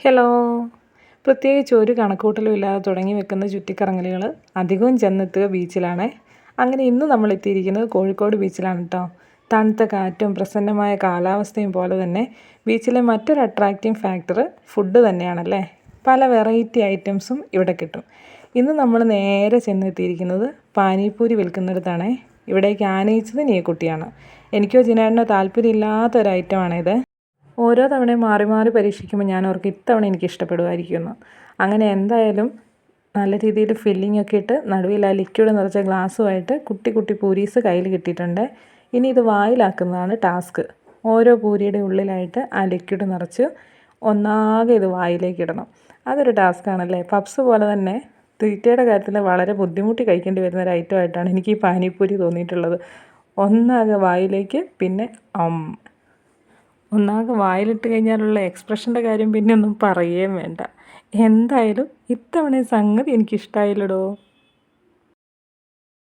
Hello. പ്രത്യേകിച്ച് ഒരു കണക്കൂട്ടലും ഇല്ലാതെ തുടങ്ങി വെക്കുന്ന ചുറ്റിക്കറങ്ങലുകൾ അധികവും ചെന്നെത്തുക ബീച്ചിലാണ്. അങ്ങനെ ഇന്ന് നമ്മൾ എത്തിയിരിക്കുന്നത് കോഴിക്കോട് ബീച്ചിലാണ് കേട്ടോ. തണുത്ത കാറ്റും പ്രസന്നമായ കാലാവസ്ഥയും പോലെ തന്നെ ബീച്ചിലെ മറ്റൊരു അട്രാക്റ്റീവ് ഫാക്ടർ ഫുഡ് തന്നെയാണല്ലേ. പല വെറൈറ്റി ഐറ്റംസും ഇവിടെ കിട്ടും. ഇന്ന് നമ്മൾ നേരെ ചെന്നെത്തിയിരിക്കുന്നത് പാനിപ്പൂരി വിൽക്കുന്നിടത്താണ്. ഇവിടേക്ക് ആനയിച്ചത് നീക്കുട്ടിയാണ്. എനിക്കോ ജിനേട്ടനോ താല്പര്യമില്ലാത്തൊരു ഐറ്റമാണിത്. ഓരോ തവണയും മാറി മാറി പരീക്ഷിക്കുമ്പോൾ ഞാൻ ഓർക്ക് ഇത്തവണ എനിക്ക് ഇഷ്ടപ്പെടുമായിരിക്കുമെന്ന്. അങ്ങനെ എന്തായാലും നല്ല രീതിയിൽ ഫില്ലിംഗ് ഒക്കെ ഇട്ട് നടുവിൽ ആ ലിക്വിഡ് നിറച്ച ഗ്ലാസ്സുമായിട്ട് കുട്ടി കുട്ടി പൂരീസ് കയ്യിൽ കിട്ടിയിട്ടുണ്ട്. ഇനി ഇത് വായിലാക്കുന്നതാണ് ടാസ്ക്. ഓരോ പൂരിയുടെ ഉള്ളിലായിട്ട് ആ ലിക്വിഡ് നിറച്ച് ഒന്നാകെ ഇത് വായിലേക്ക് ഇടണം. അതൊരു ടാസ്ക്കാണല്ലേ. പപ്സ് പോലെ തന്നെ തീറ്റയുടെ കാര്യത്തിൽ വളരെ ബുദ്ധിമുട്ടി കഴിക്കേണ്ടി വരുന്ന ഒരു ഐറ്റമായിട്ടാണ് എനിക്ക് ഈ പാനിപ്പൂരി തോന്നിയിട്ടുള്ളത്. ഒന്നാകെ വായിലേക്ക്, പിന്നെ ഒന്നാകെ വായിലിട്ട് കഴിഞ്ഞാലുള്ള എക്സ്പ്രഷൻ്റെ കാര്യം പിന്നെ ഒന്നും പറയുകയും വേണ്ട. എന്തായാലും ഇത്തവണ സംഗതി എനിക്കിഷ്ടമായില്ലടോ.